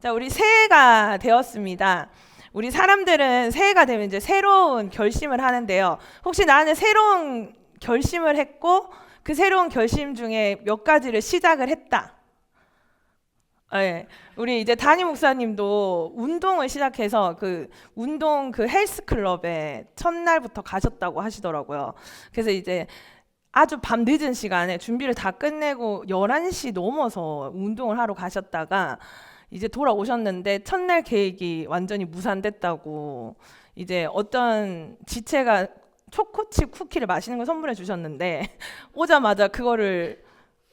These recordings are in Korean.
자, 우리 새해가 되었습니다. 우리 사람들은 새해가 되면 이제 새로운 결심을 하는데요. 혹시 나는 새로운 결심을 했고 그 새로운 결심 중에 몇 가지를 시작을 했다. 네. 우리 이제 담임 목사님도 운동을 시작해서 그 운동 그 헬스 클럽에 첫날부터 가셨다고 하시더라고요. 그래서 이제 아주 밤 늦은 시간에 준비를 다 끝내고 11시 넘어서 운동을 하러 가셨다가 이제 돌아오셨는데 첫날 계획이 완전히 무산됐다고, 이제 어떤 지체가 초코칩 쿠키를 맛있는 걸 선물해 주셨는데 오자마자 그거를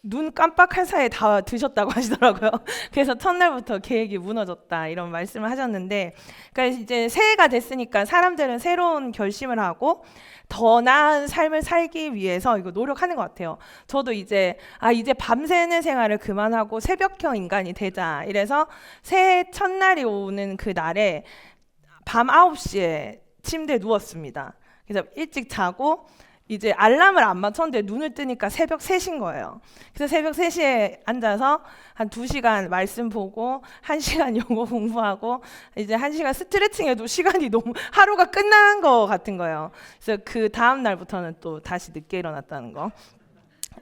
눈 깜빡할 사이에 다 드셨다고 하시더라고요. 그래서 첫날부터 계획이 무너졌다 이런 말씀을 하셨는데, 그러니까 이제 새해가 됐으니까 사람들은 새로운 결심을 하고 더 나은 삶을 살기 위해서 이거 노력하는 것 같아요. 저도 이제 이제 밤새는 생활을 그만하고 새벽형 인간이 되자 이래서 새해 첫날이 오는 그 날에 밤 9시에 침대에 누웠습니다. 그래서 일찍 자고 이제 알람을 안 맞췄는데 눈을 뜨니까 새벽 3시인 거예요. 그래서 새벽 3시에 앉아서 한 2시간 말씀 보고 1시간 영어 공부하고 이제 1시간 스트레칭해도 시간이 너무 하루가 끝난 것 같은 거예요. 그래서 그 다음 날부터는 또 다시 늦게 일어났다는 거.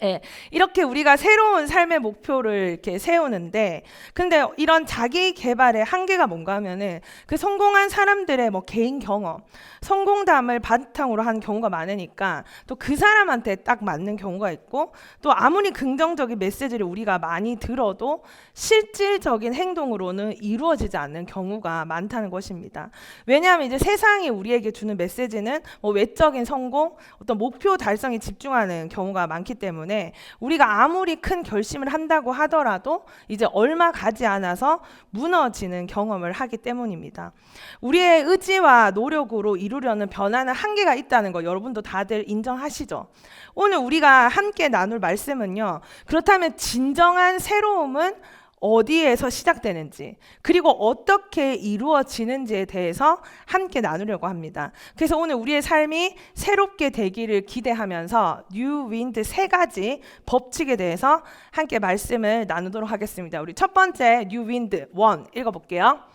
예, 이렇게 우리가 새로운 삶의 목표를 이렇게 세우는데, 근데 이런 자기 개발의 한계가 뭔가 하면은 그 성공한 사람들의 뭐 개인 경험, 성공담을 바탕으로 한 경우가 많으니까 또 그 사람한테 딱 맞는 경우가 있고, 또 아무리 긍정적인 메시지를 우리가 많이 들어도 실질적인 행동으로는 이루어지지 않는 경우가 많다는 것입니다. 왜냐하면 이제 세상이 우리에게 주는 메시지는 뭐 외적인 성공, 어떤 목표 달성에 집중하는 경우가 많기 때문에 우리가 아무리 큰 결심을 한다고 하더라도 이제 얼마 가지 않아서 무너지는 경험을 하기 때문입니다. 우리의 의지와 노력으로 이루려는 변화는 한계가 있다는 거 여러분도 다들 인정하시죠? 오늘 우리가 함께 나눌 말씀은요, 그렇다면 진정한 새로움은 어디에서 시작되는지, 그리고 어떻게 이루어지는지에 대해서 함께 나누려고 합니다. 그래서 오늘 우리의 삶이 새롭게 되기를 기대하면서 New Wind 3가지 법칙에 대해서 함께 말씀을 나누도록 하겠습니다. 우리 첫 번째 New Wind 1 읽어볼게요.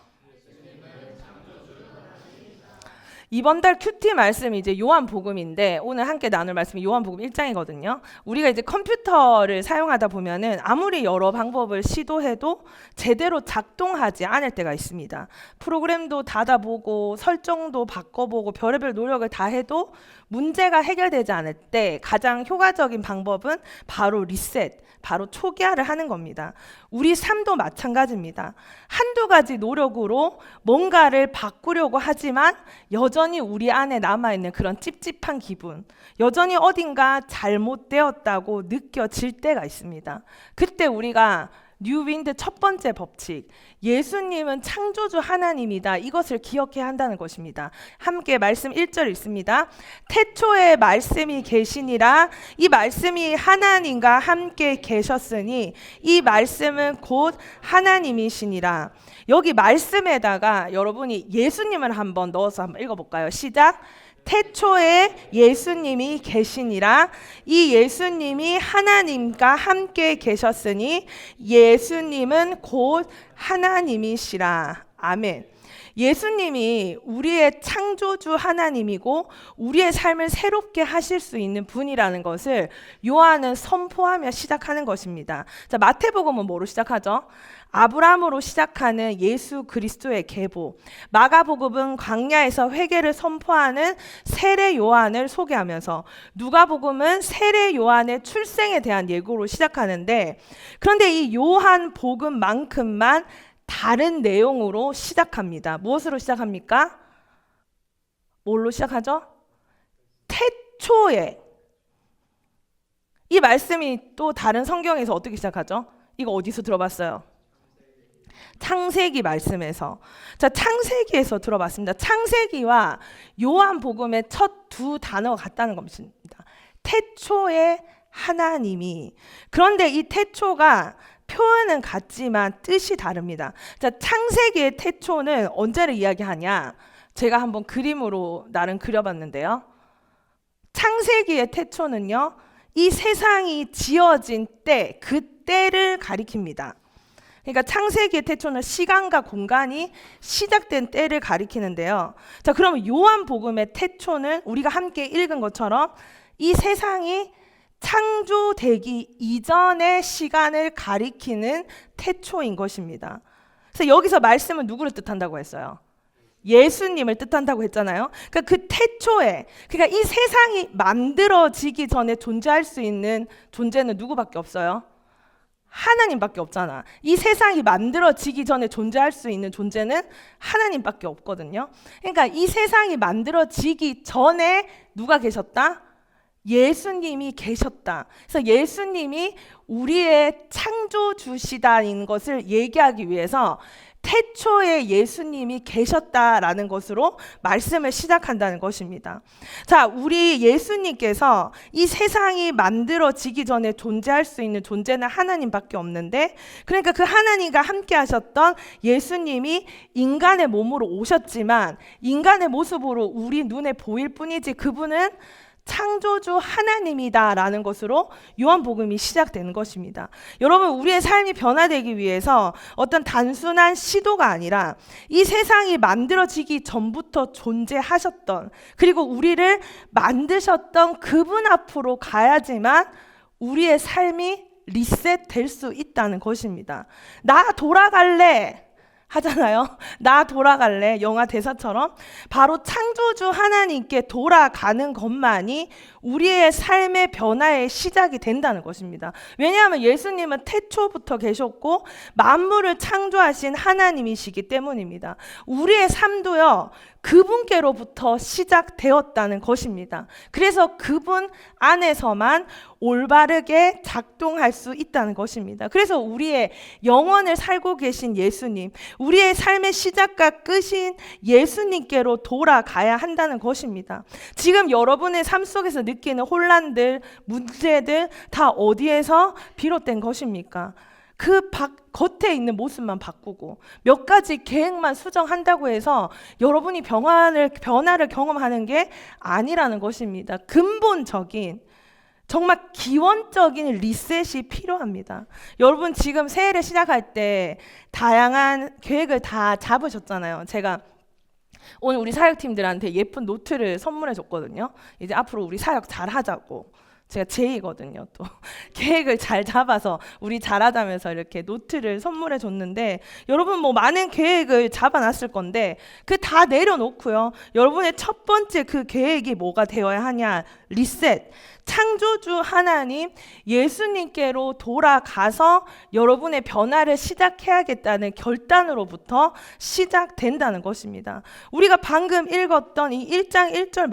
이번 달 큐티 말씀이 이제 요한복음인데, 오늘 함께 나눌 말씀이 요한복음 1장이거든요. 우리가 이제 컴퓨터를 사용하다 보면은 아무리 여러 방법을 시도해도 제대로 작동하지 않을 때가 있습니다. 프로그램도 닫아보고 설정도 바꿔보고 별의별 노력을 다 해도 문제가 해결되지 않을 때 가장 효과적인 방법은 바로 리셋, 바로 초기화를 하는 겁니다. 우리 삶도 마찬가지입니다. 한두 가지 노력으로 뭔가를 바꾸려고 하지만 여전히 우리 안에 남아있는 그런 찝찝한 기분, 여전히 어딘가 잘못되었다고 느껴질 때가 있습니다. 그때 우리가 뉴윈드 첫 번째 법칙, 예수님은 창조주 하나님이다, 이것을 기억해야 한다는 것입니다. 함께 말씀 1절 읽습니다. 태초에 말씀이 계시니라. 이 말씀이 하나님과 함께 계셨으니 이 말씀은 곧 하나님이시니라. 여기 말씀에다가 여러분이 예수님을 한번 넣어서 한번 읽어볼까요? 시작. 태초에 예수님이 계시니라. 이 예수님이 하나님과 함께 계셨으니 예수님은 곧 하나님이시라. 아멘. 예수님이 우리의 창조주 하나님이고 우리의 삶을 새롭게 하실 수 있는 분이라는 것을 요한은 선포하며 시작하는 것입니다. 자, 마태복음은 뭐로 시작하죠? 아브라함으로 시작하는 예수 그리스도의 계보, 마가복음은 광야에서 회개를 선포하는 세례 요한을 소개하면서, 누가복음은 세례 요한의 출생에 대한 예고로 시작하는데, 그런데 이 요한복음만큼만 다른 내용으로 시작합니다. 무엇으로 시작합니까? 뭘로 시작하죠? 태초에. 이 말씀이 또 다른 성경에서 어떻게 시작하죠? 이거 어디서 들어봤어요? 창세기 말씀에서. 자, 창세기에서 들어봤습니다. 창세기와 요한복음의 첫 두 단어가 같다는 것입니다. 태초에 하나님이. 그런데 이 태초가 표현은 같지만 뜻이 다릅니다. 자, 창세기의 태초는 언제를 이야기하냐? 제가 한번 그림으로 나름 그려봤는데요. 창세기의 태초는요, 이 세상이 지어진 때, 그 때를 가리킵니다. 그러니까 창세기의 태초는 시간과 공간이 시작된 때를 가리키는데요. 자, 그러면 요한복음의 태초는 우리가 함께 읽은 것처럼 이 세상이 창조되기 이전의 시간을 가리키는 태초인 것입니다. 그래서 여기서 말씀은 누구를 뜻한다고 했어요? 예수님을 뜻한다고 했잖아요. 그러니까 그 태초에, 그러니까 이 세상이 만들어지기 전에 존재할 수 있는 존재는 누구밖에 없어요? 하나님밖에 없잖아. 이 세상이 만들어지기 전에 존재할 수 있는 존재는 하나님밖에 없거든요. 그러니까 이 세상이 만들어지기 전에 누가 계셨다? 예수님이 계셨다. 그래서 예수님이 우리의 창조주시다는 것을 얘기하기 위해서 태초에 예수님이 계셨다라는 것으로 말씀을 시작한다는 것입니다. 자, 우리 예수님께서 이 세상이 만들어지기 전에 존재할 수 있는 존재는 하나님밖에 없는데, 그러니까 그 하나님과 함께 하셨던 예수님이 인간의 몸으로 오셨지만 인간의 모습으로 우리 눈에 보일 뿐이지 그분은 창조주 하나님이다라는 것으로 요한복음이 시작되는 것입니다. 여러분, 우리의 삶이 변화되기 위해서 어떤 단순한 시도가 아니라 이 세상이 만들어지기 전부터 존재하셨던, 그리고 우리를 만드셨던 그분 앞으로 가야지만 우리의 삶이 리셋될 수 있다는 것입니다. 나 돌아갈래 하잖아요. 나 돌아갈래, 영화 대사처럼 바로 창조주 하나님께 돌아가는 것만이 우리의 삶의 변화의 시작이 된다는 것입니다. 왜냐하면 예수님은 태초부터 계셨고 만물을 창조하신 하나님이시기 때문입니다. 우리의 삶도요, 그분께로부터 시작되었다는 것입니다. 그래서 그분 안에서만 올바르게 작동할 수 있다는 것입니다. 그래서 우리의 영혼을 살고 계신 예수님, 우리의 삶의 시작과 끝인 예수님께로 돌아가야 한다는 것입니다. 지금 여러분의 삶 속에서 느끼는 혼란들, 문제들 다 어디에서 비롯된 것입니까? 그 겉에 있는 모습만 바꾸고 몇 가지 계획만 수정한다고 해서 여러분이 변화를 경험하는 게 아니라는 것입니다. 근본적인, 정말 기원적인 리셋이 필요합니다. 여러분, 지금 새해를 시작할 때 다양한 계획을 다 잡으셨잖아요. 제가 오늘 우리 사역팀들한테 예쁜 노트를 선물해 줬거든요. 이제 앞으로 우리 사역 잘 하자고. 제가 제이거든요. 또 계획을 잘 잡아서 우리 잘하자면서 이렇게 노트를 선물해 줬는데, 여러분 뭐 많은 계획을 잡아놨을 건데 그 다 내려놓고요, 여러분의 첫 번째 그 계획이 뭐가 되어야 하냐? 리셋. 창조주 하나님 예수님께로 돌아가서 여러분의 변화를 시작해야겠다는 결단으로부터 시작된다는 것입니다. 우리가 방금 읽었던 이 1장 1절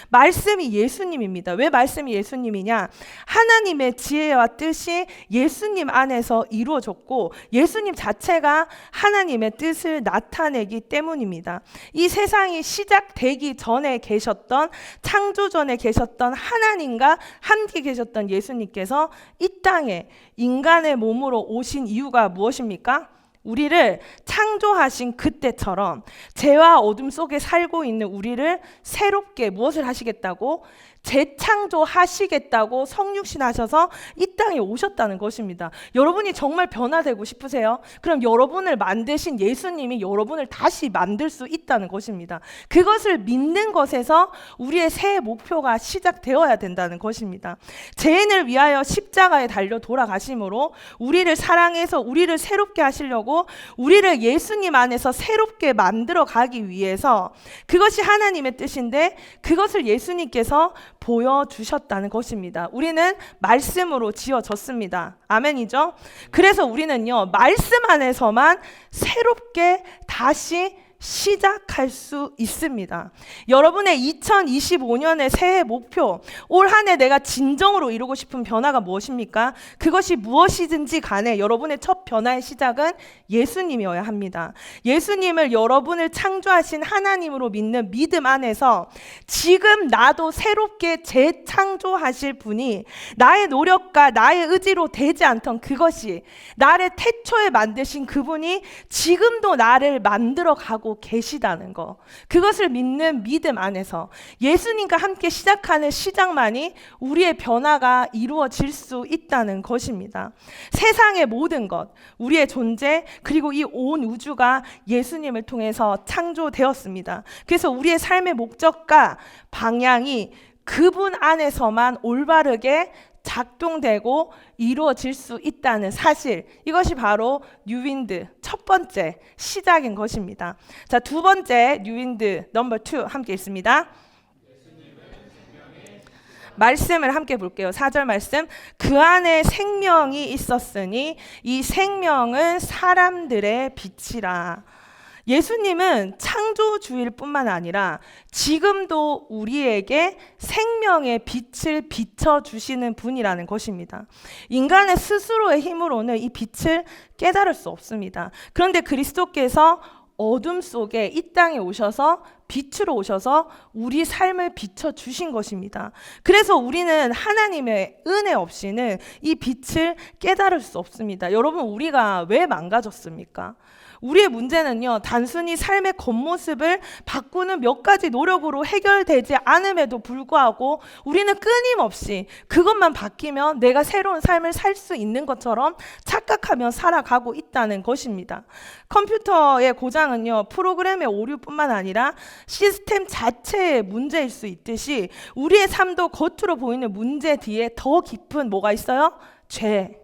말씀이 예수님입니다. 왜 말씀이 예수님이냐? 하나님의 지혜와 뜻이 예수님 안에서 이루어졌고 예수님 자체가 하나님의 뜻을 나타내기 때문입니다. 이 세상이 시작되기 전에 계셨던, 창조 전에 계셨던 하나님과 함께 계셨던 예수님께서 이 땅에 인간의 몸으로 오신 이유가 무엇입니까? 우리를 창조하신 그때처럼 죄와 어둠 속에 살고 있는 우리를 새롭게 무엇을 하시겠다고? 재창조하시겠다고 성육신하셔서 이 땅에 오셨다는 것입니다. 여러분이 정말 변화되고 싶으세요? 그럼 여러분을 만드신 예수님이 여러분을 다시 만들 수 있다는 것입니다. 그것을 믿는 것에서 우리의 새해 목표가 시작되어야 된다는 것입니다. 죄인을 위하여 십자가에 달려 돌아가심으로 우리를 사랑해서 우리를 새롭게 하시려고 우리를 예수님 안에서 새롭게 만들어 가기 위해서, 그것이 하나님의 뜻인데 그것을 예수님께서 보여주셨다는 것입니다. 우리는 말씀으로 지어졌습니다. 아멘이죠? 그래서 우리는요, 말씀 안에서만 새롭게 다시 시작할 수 있습니다. 여러분의 2025년의 새해 목표, 올 한 해 내가 진정으로 이루고 싶은 변화가 무엇입니까? 그것이 무엇이든지 간에 여러분의 첫 변화의 시작은 예수님이어야 합니다. 예수님을 여러분을 창조하신 하나님으로 믿는 믿음 안에서 지금 나도 새롭게 재창조하실 분이 나의 노력과 나의 의지로 되지 않던 그것이, 나를 태초에 만드신 그분이 지금도 나를 만들어 가고 하고 계시다는 거, 그것을 믿는 믿음 안에서 예수님과 함께 시작하는 시작만이 우리의 변화가 이루어질 수 있다는 것입니다. 세상의 모든 것, 우리의 존재, 그리고 이 온 우주가 예수님을 통해서 창조되었습니다. 그래서 우리의 삶의 목적과 방향이 그분 안에서만 올바르게 작동되고 이루어질 수 있다는 사실, 이것이 바로 뉴윈드 첫 번째 시작인 것입니다. 자, 두 번째 뉴윈드 넘버 2 함께 읽습니다. 말씀을 함께 볼게요. 4절 말씀. 그 안에 생명이 있었으니 이 생명은 사람들의 빛이라. 예수님은 창조주일 뿐만 아니라 지금도 우리에게 생명의 빛을 비춰주시는 분이라는 것입니다. 인간의 스스로의 힘으로는 이 빛을 깨달을 수 없습니다. 그런데 그리스도께서 어둠 속에 이 땅에 오셔서 빛으로 오셔서 우리 삶을 비춰주신 것입니다. 그래서 우리는 하나님의 은혜 없이는 이 빛을 깨달을 수 없습니다. 여러분, 우리가 왜 망가졌습니까? 우리의 문제는요, 단순히 삶의 겉모습을 바꾸는 몇 가지 노력으로 해결되지 않음에도 불구하고 우리는 끊임없이 그것만 바뀌면 내가 새로운 삶을 살 수 있는 것처럼 착각하며 살아가고 있다는 것입니다. 컴퓨터의 고장은요, 프로그램의 오류뿐만 아니라 시스템 자체의 문제일 수 있듯이 우리의 삶도 겉으로 보이는 문제 뒤에 더 깊은 뭐가 있어요? 죄,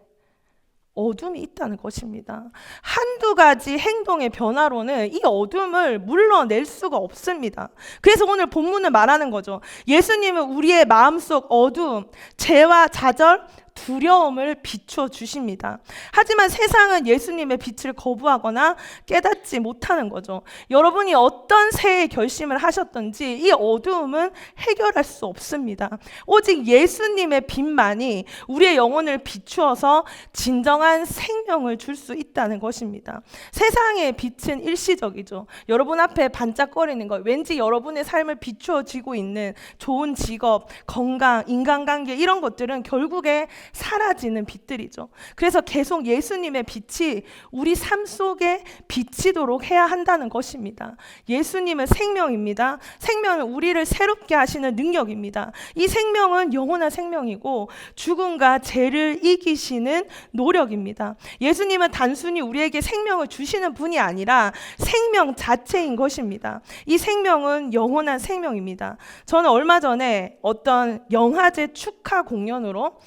어둠이 있다는 것입니다. 한두 가지 행동의 변화로는 이 어둠을 물러낼 수가 없습니다. 그래서 오늘 본문을 말하는 거죠. 예수님은 우리의 마음속 어두움, 죄와 좌절, 두려움을 비춰 주십니다. 하지만 세상은 예수님의 빛을 거부하거나 깨닫지 못하는 거죠. 여러분이 어떤 새해 결심을 하셨든지 이 어두움은 해결할 수 없습니다. 오직 예수님의 빛만이 우리의 영혼을 비추어서 진정한 생명을 줄 수 있다는 것입니다. 세상의 빛은 일시적이죠. 여러분 앞에 반짝거리는 것, 왠지 여러분의 삶을 비추어지고 있는 좋은 직업, 건강, 인간관계, 이런 것들은 결국에 사라지는 빛들이죠. 그래서 계속 예수님의 빛이 우리 삶 속에 비치도록 해야 한다는 것입니다. 예수님은 생명입니다. 생명은 우리를 새롭게 하시는 능력입니다. 이 생명은 영원한 생명이고 죽음과 죄를 이기시는 노력입니다. 예수님은 단순히 우리에게 생명을 주시는 분이 아니라 생명 자체인 것입니다. 이 생명은 영원한 생명입니다. 저는 얼마 전에 어떤 영화제 축하 공연으로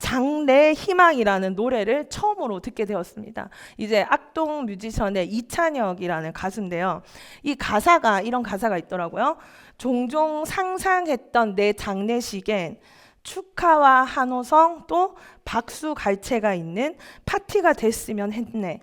장래 희망이라는 노래를 처음으로 듣게 되었습니다. 이제 악동 뮤지션의 이찬혁이라는 가수인데요. 이 가사가, 이런 가사가 있더라고요. 종종 상상했던 내 장례식엔 축하와 한호성 또 박수갈채가 있는 파티가 됐으면 했네.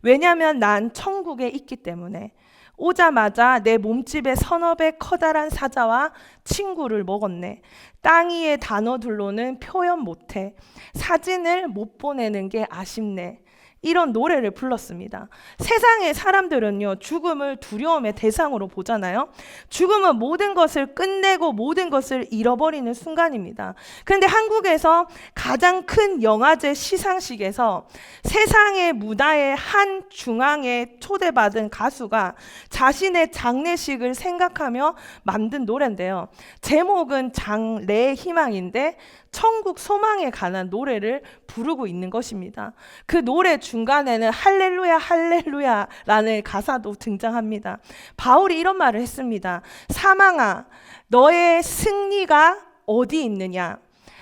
왜냐면 난 천국에 있기 때문에. 오자마자 내 몸집의 서너 배 커다란 사자와 친구를 먹었네. 땅 위의 단어들로는 표현 못해. 사진을 못 보내는 게 아쉽네. 이런 노래를 불렀습니다. 세상의 사람들은요, 죽음을 두려움의 대상으로 보잖아요. 죽음은 모든 것을 끝내고 모든 것을 잃어버리는 순간입니다. 그런데 한국에서 가장 큰 영화제 시상식에서 세상의 무대의 한 중앙에 초대받은 가수가 자신의 장례식을 생각하며 만든 노래인데요. 제목은 장래 희망인데 천국 소망에 관한 노래를 부르고 있는 것입니다. 그 노래 중간에는 할렐루야 할렐루야라는 가사도 등장합니다. 바울이 이런 말을 했습니다. 사망아, 너의 승리가 어디 있느냐?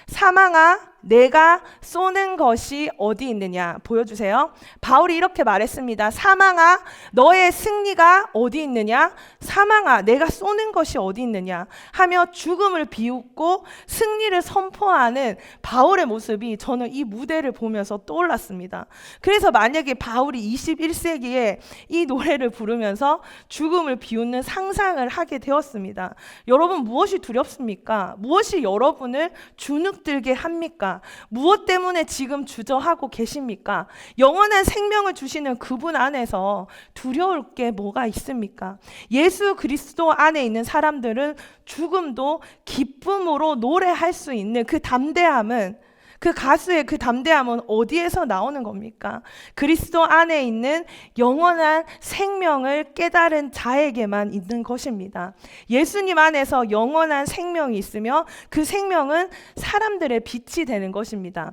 사망아, 내가 쏘는 것이 어디 있느냐? 보여주세요. 바울이 이렇게 말했습니다. 사망아, 너의 승리가 어디 있느냐? 사망아, 내가 쏘는 것이 어디 있느냐? 하며 죽음을 비웃고 승리를 선포하는 바울의 모습이 저는 이 무대를 보면서 떠올랐습니다. 그래서 만약에 바울이 21세기에 이 노래를 부르면서 죽음을 비웃는 상상을 하게 되었습니다. 여러분, 무엇이 두렵습니까? 무엇이 여러분을 주눅들게 합니까? 무엇 때문에 지금 주저하고 계십니까? 영원한 생명을 주시는 그분 안에서 두려울 게 뭐가 있습니까? 예수 그리스도 안에 있는 사람들은 죽음도 기쁨으로 노래할 수 있는 그 담대함은, 그 가수의 그 담대함은 어디에서 나오는 겁니까? 그리스도 안에 있는 영원한 생명을 깨달은 자에게만 있는 것입니다. 예수님 안에서 영원한 생명이 있으며 그 생명은 사람들의 빛이 되는 것입니다.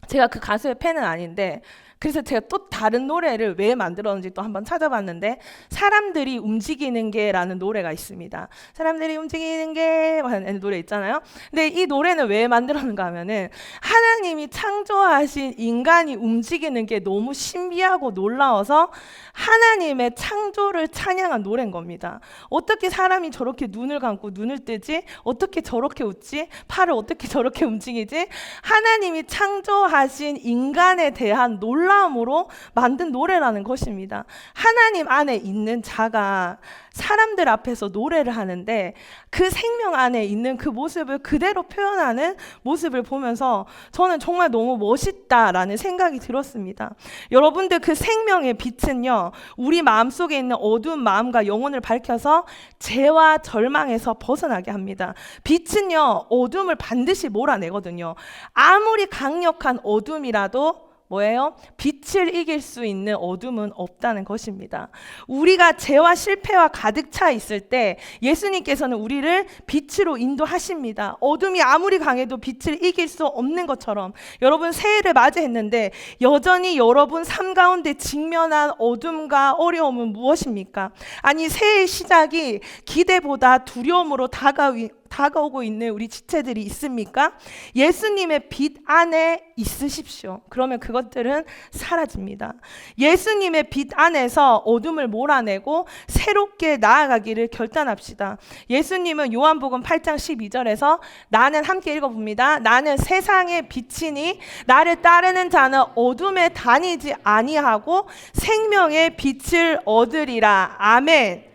제가 그 가수의 팬은 아닌데 그래서 제가 또 다른 노래를 왜 만들었는지 또 한번 찾아봤는데 사람들이 움직이는 게라는 노래가 있습니다. 사람들이 움직이는 게 하는 노래 있잖아요. 근데 이 노래는 왜 만들었는가 하면은 하나님이 창조하신 인간이 움직이는 게 너무 신비하고 놀라워서 하나님의 창조를 찬양한 노래인 겁니다. 어떻게 사람이 저렇게 눈을 감고 눈을 뜨지? 어떻게 저렇게 웃지? 팔을 어떻게 저렇게 움직이지? 하나님이 창조하신 인간에 대한 놀라움으로 만든 노래라는 것입니다. 하나님 안에 있는 자가 사람들 앞에서 노래를 하는데 그 생명 안에 있는 그 모습을 그대로 표현하는 모습을 보면서 저는 정말 너무 멋있다라는 생각이 들었습니다. 여러분들 그 생명의 빛은요, 우리 마음속에 있는 어두운 마음과 영혼을 밝혀서 죄와 절망에서 벗어나게 합니다. 빛은요, 어둠을 반드시 몰아내거든요. 아무리 강력한 어둠이라도 뭐예요? 빛을 이길 수 있는 어둠은 없다는 것입니다. 우리가 죄와 실패와 가득 차 있을 때 예수님께서는 우리를 빛으로 인도하십니다. 어둠이 아무리 강해도 빛을 이길 수 없는 것처럼 여러분 새해를 맞이했는데 여전히 여러분 삶 가운데 직면한 어둠과 어려움은 무엇입니까? 아니 새해의 시작이 기대보다 두려움으로 다가오고 있는 우리 지체들이 있습니까? 예수님의 빛 안에 있으십시오. 그러면 그것들은 사라집니다. 예수님의 빛 안에서 어둠을 몰아내고 새롭게 나아가기를 결단합시다. 예수님은 요한복음 8장 12절에서 나는 함께 읽어봅니다. 나는 세상의 빛이니 나를 따르는 자는 어둠에 다니지 아니하고 생명의 빛을 얻으리라. 아멘.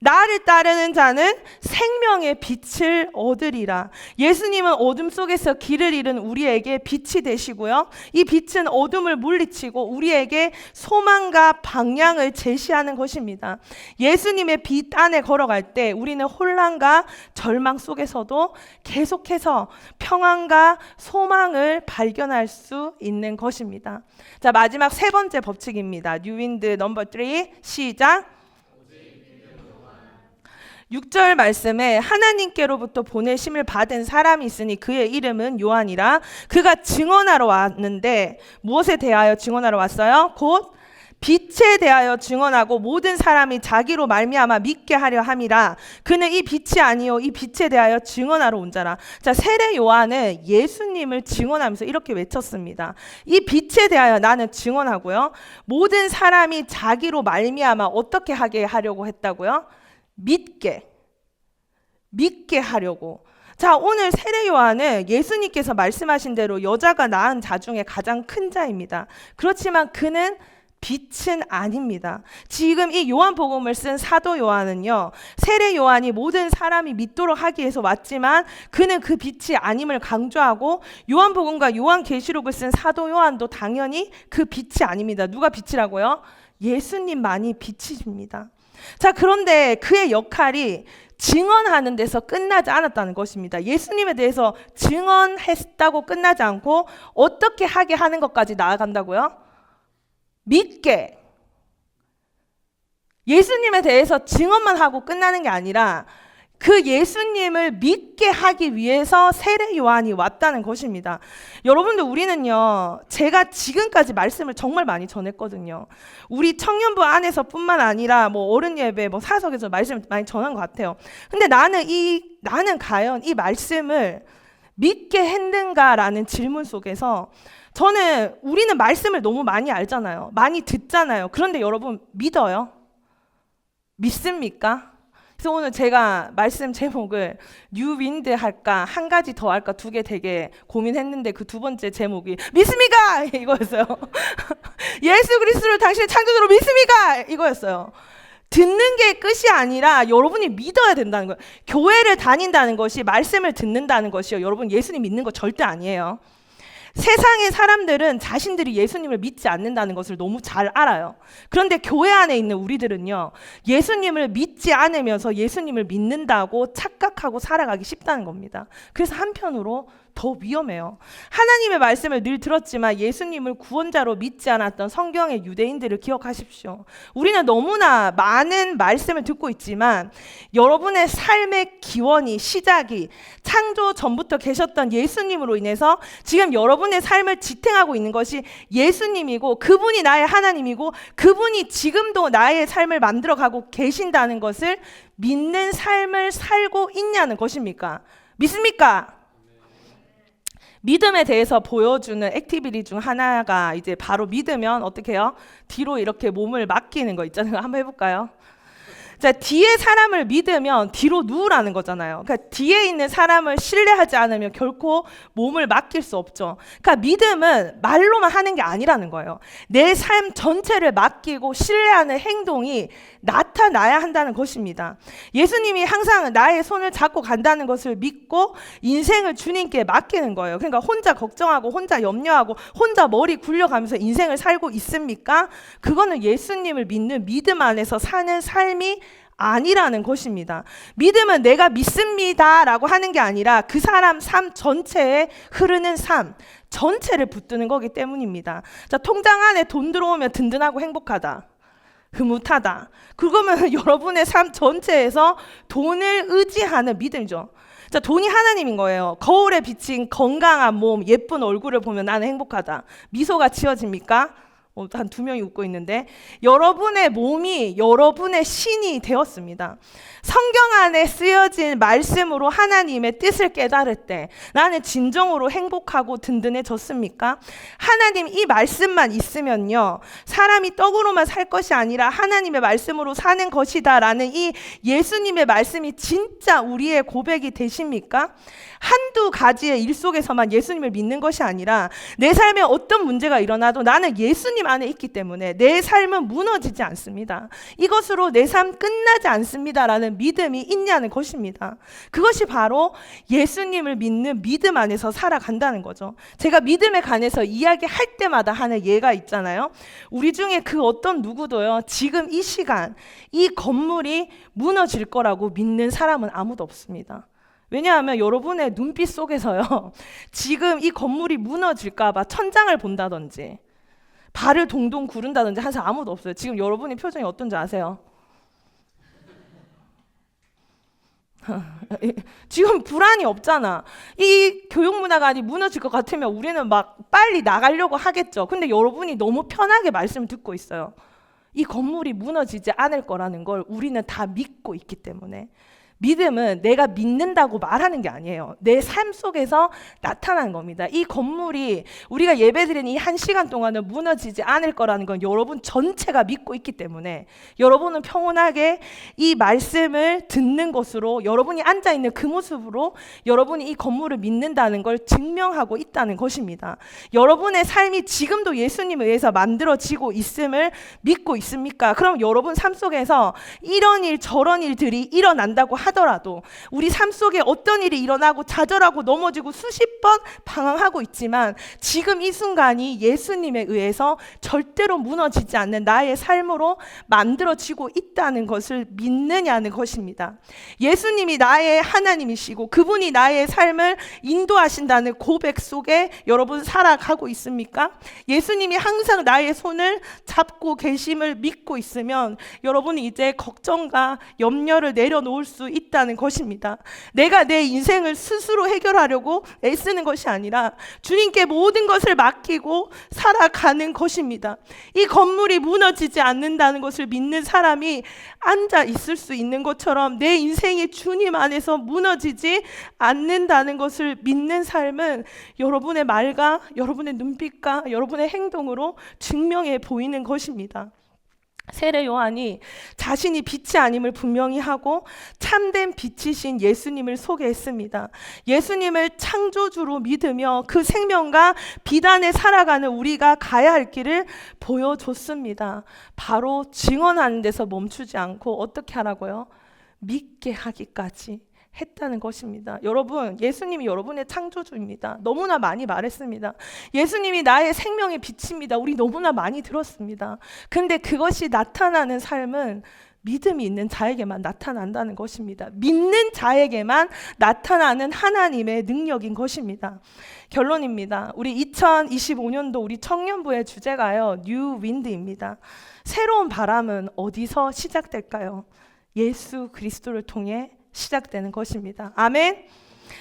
나를 따르는 자는 생명의 빛을 얻으리라. 예수님은 어둠 속에서 길을 잃은 우리에게 빛이 되시고요. 이 빛은 어둠을 물리치고 우리에게 소망과 방향을 제시하는 것입니다. 예수님의 빛 안에 걸어갈 때 우리는 혼란과 절망 속에서도 계속해서 평안과 소망을 발견할 수 있는 것입니다. 자, 마지막 세 번째 법칙입니다. 뉴윈드 넘버 3 시작. 6절 말씀에 하나님께로부터 보내심을 받은 사람이 있으니 그의 이름은 요한이라. 그가 증언하러 왔는데 무엇에 대하여 증언하러 왔어요? 곧 빛에 대하여 증언하고 모든 사람이 자기로 말미암아 믿게 하려 함이라. 그는 이 빛이 아니요 이 빛에 대하여 증언하러 온 자라. 자, 세례 요한은 예수님을 증언하면서 이렇게 외쳤습니다. 이 빛에 대하여 나는 증언하고요. 모든 사람이 자기로 말미암아 어떻게 하게 하려고 했다고요? 믿게 하려고. 자, 오늘 세례 요한은 예수님께서 말씀하신 대로 여자가 낳은 자 중에 가장 큰 자입니다. 그렇지만 그는 빛은 아닙니다. 지금 이 요한복음을 쓴 사도 요한은요, 세례 요한이 모든 사람이 믿도록 하기 위해서 왔지만 그는 그 빛이 아님을 강조하고, 요한복음과 요한계시록을 쓴 사도 요한도 당연히 그 빛이 아닙니다. 누가 빛이라고요? 예수님만이 빛이십니다. 자, 그런데 그의 역할이 증언하는 데서 끝나지 않았다는 것입니다. 예수님에 대해서 증언했다고 끝나지 않고 어떻게 하게 하는 것까지 나아간다고요? 믿게. 예수님에 대해서 증언만 하고 끝나는 게 아니라 그 예수님을 믿게 하기 위해서 세례 요한이 왔다는 것입니다. 여러분들, 우리는요, 제가 지금까지 말씀을 정말 많이 전했거든요. 우리 청년부 안에서 뿐만 아니라 어른 예배, 사석에서 말씀을 많이 전한 것 같아요. 근데 나는 과연 이 말씀을 믿게 했는가라는 질문 속에서 우리는 말씀을 너무 많이 알잖아요. 많이 듣잖아요. 그런데 여러분, 믿어요? 믿습니까? 그래서 오늘 제가 말씀 제목을 뉴윈드 할까, 한 가지 더 할까, 두 개 되게 고민했는데 그 두 번째 제목이 믿습니까? 이거였어요. 예수 그리스도를 당신의 창조주로 믿습니까? 이거였어요. 듣는 게 끝이 아니라 여러분이 믿어야 된다는 거예요. 교회를 다닌다는 것이, 말씀을 듣는다는 것이요, 여러분 예수님 믿는 거 절대 아니에요. 세상의 사람들은 자신들이 예수님을 믿지 않는다는 것을 너무 잘 알아요. 그런데 교회 안에 있는 우리들은요, 예수님을 믿지 않으면서 예수님을 믿는다고 착각하고 살아가기 쉽다는 겁니다. 그래서 한편으로 더 위험해요. 하나님의 말씀을 늘 들었지만 예수님을 구원자로 믿지 않았던 성경의 유대인들을 기억하십시오. 우리는 너무나 많은 말씀을 듣고 있지만 여러분의 삶의 기원이, 시작이 창조 전부터 계셨던 예수님으로 인해서 지금 여러분의 삶을 지탱하고 있는 것이 예수님이고, 그분이 나의 하나님이고, 그분이 지금도 나의 삶을 만들어가고 계신다는 것을 믿는 삶을 살고 있냐는 것입니까? 믿습니까? 믿음에 대해서 보여주는 액티비티 중 하나가 이제 바로 믿으면 어떻게 해요? 뒤로 이렇게 몸을 맡기는 거 있잖아요. 한번 해볼까요? 자, 뒤에 사람을 믿으면 뒤로 누우라는 거잖아요. 그러니까 뒤에 있는 사람을 신뢰하지 않으면 결코 몸을 맡길 수 없죠. 그러니까 믿음은 말로만 하는 게 아니라는 거예요. 내 삶 전체를 맡기고 신뢰하는 행동이 나타나야 한다는 것입니다. 예수님이 항상 나의 손을 잡고 간다는 것을 믿고 인생을 주님께 맡기는 거예요. 그러니까 혼자 걱정하고 혼자 염려하고 혼자 머리 굴려가면서 인생을 살고 있습니까? 그거는 예수님을 믿는 믿음 안에서 사는 삶이 아니라는 것입니다. 믿음은 내가 믿습니다 라고 하는 게 아니라 그 사람 삶 전체에 흐르는 삶 전체를 붙드는 거기 때문입니다. 자, 통장 안에 돈 들어오면 든든하고 행복하다, 흐뭇하다, 그거면 여러분의 삶 전체에서 돈을 의지하는 믿음이죠. 자, 돈이 하나님인 거예요. 거울에 비친 건강한 몸, 예쁜 얼굴을 보면 나는 행복하다, 미소가 지어집니까? 한 2명이 웃고 있는데, 여러분의 몸이 여러분의 신이 되었습니다. 성경 안에 쓰여진 말씀으로 하나님의 뜻을 깨달을 때 나는 진정으로 행복하고 든든해졌습니까? 하나님 이 말씀만 있으면요, 사람이 떡으로만 살 것이 아니라 하나님의 말씀으로 사는 것이다 라는 이 예수님의 말씀이 진짜 우리의 고백이 되십니까? 한두 가지의 일 속에서만 예수님을 믿는 것이 아니라 내 삶에 어떤 문제가 일어나도 나는 예수님 안에 있기 때문에 내 삶은 무너지지 않습니다. 이것으로 내 삶 끝나지 않습니다 라는 믿음이 있냐는 것입니다. 그것이 바로 예수님을 믿는 믿음 안에서 살아간다는 거죠. 제가 믿음에 관해서 이야기할 때마다 하는 예가 있잖아요. 우리 중에 그 어떤 누구도요, 지금 이 시간 이 건물이 무너질 거라고 믿는 사람은 아무도 없습니다. 왜냐하면 여러분의 눈빛 속에서요, 지금 이 건물이 무너질까 봐 천장을 본다든지 발을 동동 구른다든지 하는 사람 아무도 없어요. 지금 여러분의 표정이 어떤지 아세요? 지금 불안이 없잖아. 이 교육문화관이 무너질 것 같으면 우리는 막 빨리 나가려고 하겠죠. 근데 여러분이 너무 편하게 말씀을 듣고 있어요. 이 건물이 무너지지 않을 거라는 걸 우리는 다 믿고 있기 때문에. 믿음은 내가 믿는다고 말하는 게 아니에요. 내 삶 속에서 나타나는 겁니다. 이 건물이 우리가 예배드리는 이 1시간 동안은 무너지지 않을 거라는 건 여러분 전체가 믿고 있기 때문에 여러분은 평온하게 이 말씀을 듣는 것으로, 여러분이 앉아있는 그 모습으로 여러분이 이 건물을 믿는다는 걸 증명하고 있다는 것입니다. 여러분의 삶이 지금도 예수님에 의해서 만들어지고 있음을 믿고 있습니까? 그럼 여러분 삶 속에서 이런 일 저런 일들이 일어난다고 하더라도, 우리 삶 속에 어떤 일이 일어나고 좌절하고 넘어지고 수십 번 방황하고 있지만 지금 이 순간이 예수님에 의해서 절대로 무너지지 않는 나의 삶으로 만들어지고 있다는 것을 믿느냐는 것입니다. 예수님이 나의 하나님이시고 그분이 나의 삶을 인도하신다는 고백 속에 여러분 살아가고 있습니까? 예수님이 항상 나의 손을 잡고 계심을 믿고 있으면 여러분이 이제 걱정과 염려를 내려놓을 수 있다는 것입니다. 내가 내 인생을 스스로 해결하려고 애쓰는 것이 아니라 주님께 모든 것을 맡기고 살아가는 것입니다. 이 건물이 무너지지 않는다는 것을 믿는 사람이 앉아 있을 수 있는 것처럼 내 인생이 주님 안에서 무너지지 않는다는 것을 믿는 삶은 여러분의 말과 여러분의 눈빛과 여러분의 행동으로 증명해 보이는 것입니다. 세례 요한이 자신이 빛이 아님을 분명히 하고 참된 빛이신 예수님을 소개했습니다. 예수님을 창조주로 믿으며 그 생명과 빛 안에 살아가는 우리가 가야 할 길을 보여줬습니다. 바로 증언하는 데서 멈추지 않고 어떻게 하라고요? 믿게 하기까지 했다는 것입니다. 여러분, 예수님이 여러분의 창조주입니다. 너무나 많이 말했습니다. 예수님이 나의 생명의 빛입니다. 우리 너무나 많이 들었습니다. 근데 그것이 나타나는 삶은 믿음이 있는 자에게만 나타난다는 것입니다. 믿는 자에게만 나타나는 하나님의 능력인 것입니다. 결론입니다. 우리 2025년도 우리 청년부의 주제가요, 뉴 윈드입니다. 새로운 바람은 어디서 시작될까요? 예수 그리스도를 통해 시작되는 것입니다. 아멘.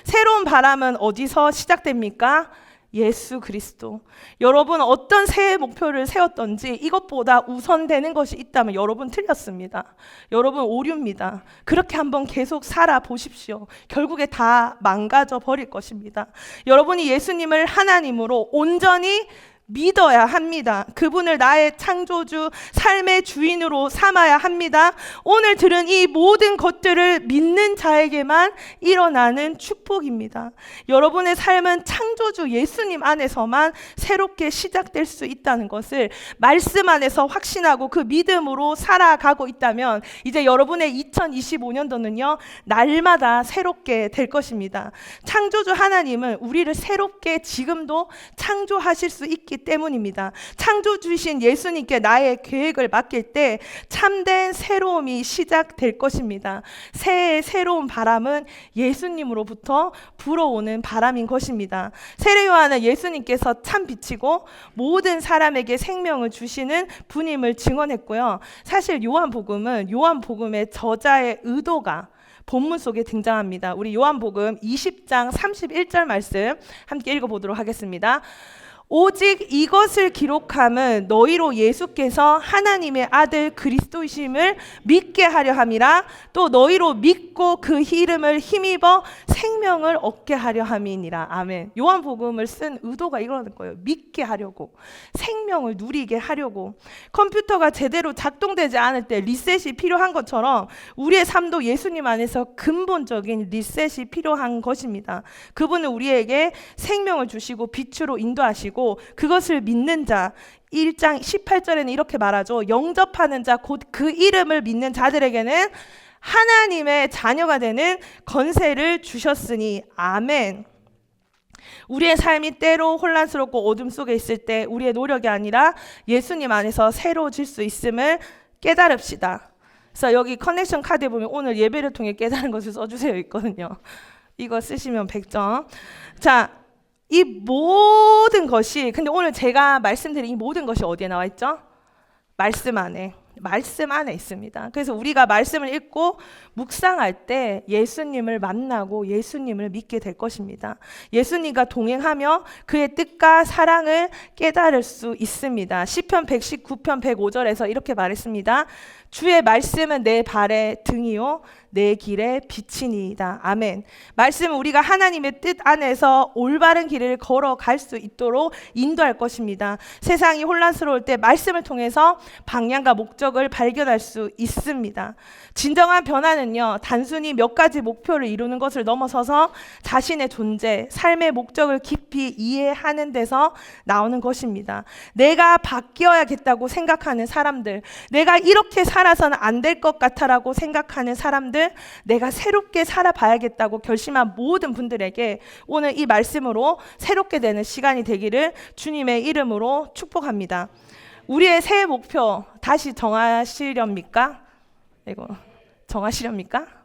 새로운 바람은 어디서 시작됩니까? 예수 그리스도. 여러분 어떤 새해 목표를 세웠던지 이것보다 우선되는 것이 있다면 여러분 틀렸습니다. 여러분 오류입니다. 그렇게 한번 계속 살아보십시오. 결국에 다 망가져 버릴 것입니다. 여러분이 예수님을 하나님으로 온전히 믿어야 합니다. 그분을 나의 창조주, 삶의 주인으로 삼아야 합니다. 오늘 들은 이 모든 것들을 믿는 자에게만 일어나는 축복입니다. 여러분의 삶은 창조주 예수님 안에서만 새롭게 시작될 수 있다는 것을 말씀 안에서 확신하고 그 믿음으로 살아가고 있다면 이제 여러분의 2025년도는요, 날마다 새롭게 될 것입니다. 창조주 하나님은 우리를 새롭게 지금도 창조하실 수 있기 때문입니다. 창조주이신 예수님께 나의 계획을 맡길 때 참된 새로움이 시작될 것입니다. 새해의 새로운 바람은 예수님으로부터 불어오는 바람인 것입니다. 세례 요한은 예수님께서 참 빛이고 모든 사람에게 생명을 주시는 분임을 증언했고요. 사실 요한복음은 요한복음의 저자의 의도가 본문 속에 등장합니다. 우리 요한복음 20장 31절 말씀 함께 읽어보도록 하겠습니다. 오직 이것을 기록함은 너희로 예수께서 하나님의 아들 그리스도이심을 믿게 하려 함이라. 또 너희로 믿고 그 이름을 힘입어 생명을 얻게 하려 함이니라. 아멘. 요한복음을 쓴 의도가 이러는 거예요. 믿게 하려고, 생명을 누리게 하려고. 컴퓨터가 제대로 작동되지 않을 때 리셋이 필요한 것처럼 우리의 삶도 예수님 안에서 근본적인 리셋이 필요한 것입니다. 그분은 우리에게 생명을 주시고 빛으로 인도하시고 그것을 믿는 자, 1장 18절에는 이렇게 말하죠. 영접하는 자, 곧 그 이름을 믿는 자들에게는 하나님의 자녀가 되는 권세를 주셨으니. 아멘. 우리의 삶이 때로 혼란스럽고 어둠 속에 있을 때 우리의 노력이 아니라 예수님 안에서 새로워질 수 있음을 깨달읍시다. 그래서 여기 커넥션 카드에 보면 오늘 예배를 통해 깨달은 것을 써주세요 있거든요. 이거 쓰시면 100점. 자, 이 모든 것이, 근데 오늘 제가 말씀드린 이 모든 것이 어디에 나와 있죠? 말씀 안에 있습니다. 그래서 우리가 말씀을 읽고 묵상할 때 예수님을 만나고 예수님을 믿게 될 것입니다. 예수님과 동행하며 그의 뜻과 사랑을 깨달을 수 있습니다. 시편 119편 105절에서 이렇게 말했습니다. 주의 말씀은 내 발의 등이요 내 길의 빛이니이다. 아멘. 말씀은 우리가 하나님의 뜻 안에서 올바른 길을 걸어갈 수 있도록 인도할 것입니다. 세상이 혼란스러울 때 말씀을 통해서 방향과 목적을 발견할 수 있습니다. 진정한 변화는요, 단순히 몇 가지 목표를 이루는 것을 넘어서서 자신의 존재, 삶의 목적을 깊이 이해하는 데서 나오는 것입니다. 내가 바뀌어야겠다고 생각하는 사람들, 내가 이렇게 살아서는 안 될 것 같아라고 생각하는 사람들, 내가 새롭게 살아봐야겠다고 결심한 모든 분들에게 오늘 이 말씀으로 새롭게 되는 시간이 되기를 주님의 이름으로 축복합니다. 우리의 새해 목표 다시 정하시렵니까? 정하시렵니까?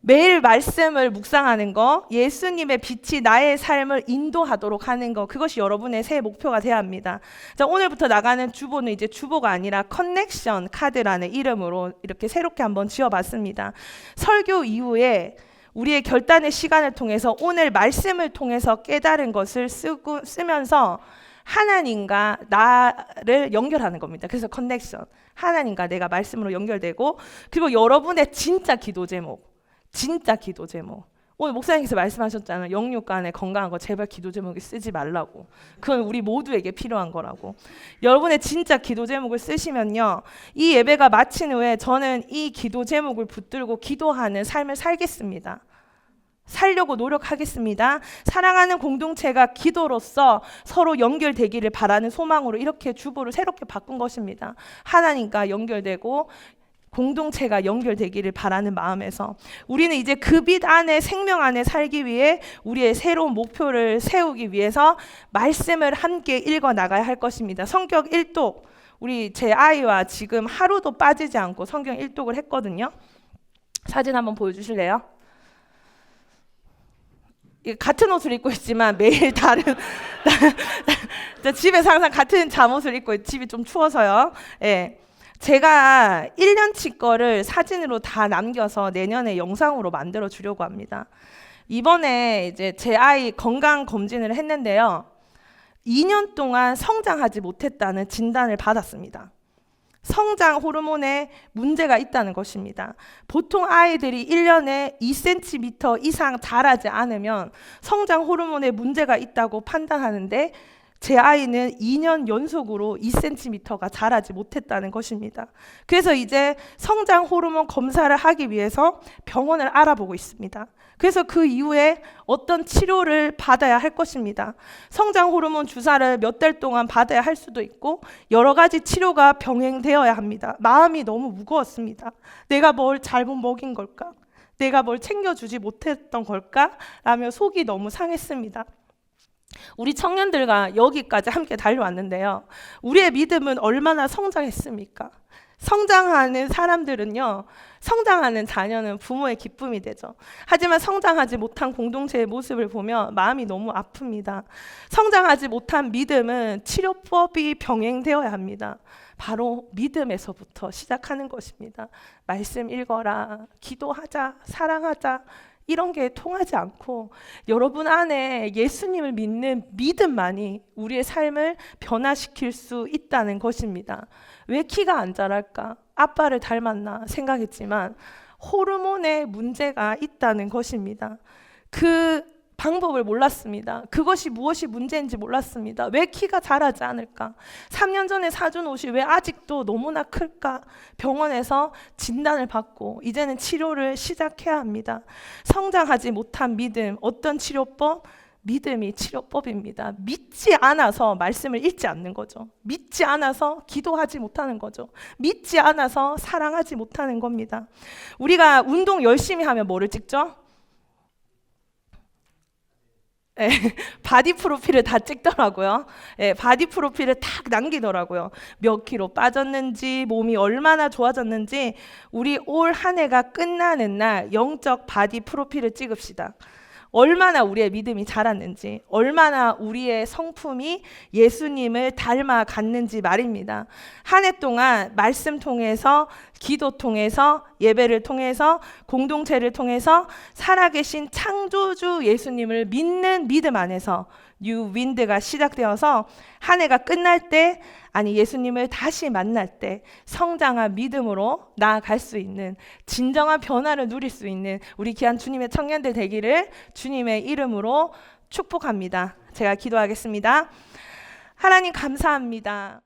매일 말씀을 묵상하는 거, 예수님의 빛이 나의 삶을 인도하도록 하는 거, 그것이 여러분의 새해 목표가 되어야 합니다. 자, 오늘부터 나가는 주보는 이제 주보가 아니라 커넥션 카드라는 이름으로 이렇게 새롭게 한번 지어봤습니다. 설교 이후에 우리의 결단의 시간을 통해서 오늘 말씀을 통해서 깨달은 것을 쓰면서 하나님과 나를 연결하는 겁니다. 그래서 커넥션, 하나님과 내가 말씀으로 연결되고, 그리고 여러분의 진짜 기도 제목, 오늘 목사님께서 말씀하셨잖아요. 영육간에 건강한 거 제발 기도 제목에 쓰지 말라고. 그건 우리 모두에게 필요한 거라고. 여러분의 진짜 기도 제목을 쓰시면요, 이 예배가 마친 후에 저는 이 기도 제목을 붙들고 기도하는 삶을 살려고 노력하겠습니다. 사랑하는 공동체가 기도로서 서로 연결되기를 바라는 소망으로 이렇게 주보를 새롭게 바꾼 것입니다. 하나님과 연결되고 공동체가 연결되기를 바라는 마음에서 우리는 이제 그 빛 안에, 생명 안에 살기 위해 우리의 새로운 목표를 세우기 위해서 말씀을 함께 읽어 나가야 할 것입니다. 성격 1독, 우리 제 아이와 지금 하루도 빠지지 않고 성경 일독을 했거든요. 사진 한번 보여주실래요? 같은 옷을 입고 있지만 매일 다른 집에서 항상 같은 잠옷을 입고 집이 좀 추워서요. 예. 제가 1년치 거를 사진으로 다 남겨서 내년에 영상으로 만들어 주려고 합니다. 이번에 이제 제 아이 건강 검진을 했는데요. 2년 동안 성장하지 못했다는 진단을 받았습니다. 성장 호르몬에 문제가 있다는 것입니다. 보통 아이들이 1년에 2cm 이상 자라지 않으면 성장 호르몬에 문제가 있다고 판단하는데 제 아이는 2년 연속으로 2cm가 자라지 못했다는 것입니다. 그래서 이제 성장 호르몬 검사를 하기 위해서 병원을 알아보고 있습니다. 그래서 그 이후에 어떤 치료를 받아야 할 것입니다. 성장 호르몬 주사를 몇 달 동안 받아야 할 수도 있고 여러 가지 치료가 병행되어야 합니다. 마음이 너무 무거웠습니다. 내가 뭘 잘못 먹인 걸까? 내가 뭘 챙겨주지 못했던 걸까? 라며 속이 너무 상했습니다. 우리 청년들과 여기까지 함께 달려왔는데요. 우리의 믿음은 얼마나 성장했습니까? 성장하는 사람들은요, 성장하는 자녀는 부모의 기쁨이 되죠. 하지만 성장하지 못한 공동체의 모습을 보면 마음이 너무 아픕니다. 성장하지 못한 믿음은 치료법이 병행되어야 합니다. 바로 믿음에서부터 시작하는 것입니다. 말씀 읽어라, 기도하자, 사랑하자, 이런 게 통하지 않고 여러분 안에 예수님을 믿는 믿음만이 우리의 삶을 변화시킬 수 있다는 것입니다. 왜 키가 안 자랄까? 아빠를 닮았나 생각했지만 호르몬에 문제가 있다는 것입니다. 그 방법을 몰랐습니다. 그것이 무엇이 문제인지 몰랐습니다. 왜 키가 자라지 않을까? 3년 전에 사준 옷이 왜 아직도 너무나 클까? 병원에서 진단을 받고 이제는 치료를 시작해야 합니다. 성장하지 못한 믿음, 어떤 치료법? 믿음이 치료법입니다. 믿지 않아서 말씀을 읽지 않는 거죠. 믿지 않아서 기도하지 못하는 거죠. 믿지 않아서 사랑하지 못하는 겁니다. 우리가 운동 열심히 하면 뭐를 찍죠? 예, 바디 프로필을 다 찍더라고요. 예, 바디 프로필을 딱 남기더라고요. 몇 킬로 빠졌는지, 몸이 얼마나 좋아졌는지. 우리 올 한 해가 끝나는 날 영적 바디 프로필을 찍읍시다. 얼마나 우리의 믿음이 자랐는지, 얼마나 우리의 성품이 예수님을 닮아갔는지 말입니다. 한 해 동안 말씀 통해서, 기도 통해서, 예배를 통해서, 공동체를 통해서 살아계신 창조주 예수님을 믿는 믿음 안에서 뉴 윈드가 시작되어서 한 해가 끝날 때, 아니 예수님을 다시 만날 때 성장한 믿음으로 나아갈 수 있는, 진정한 변화를 누릴 수 있는 우리 귀한 주님의 청년들 되기를 주님의 이름으로 축복합니다. 제가 기도하겠습니다. 하나님 감사합니다.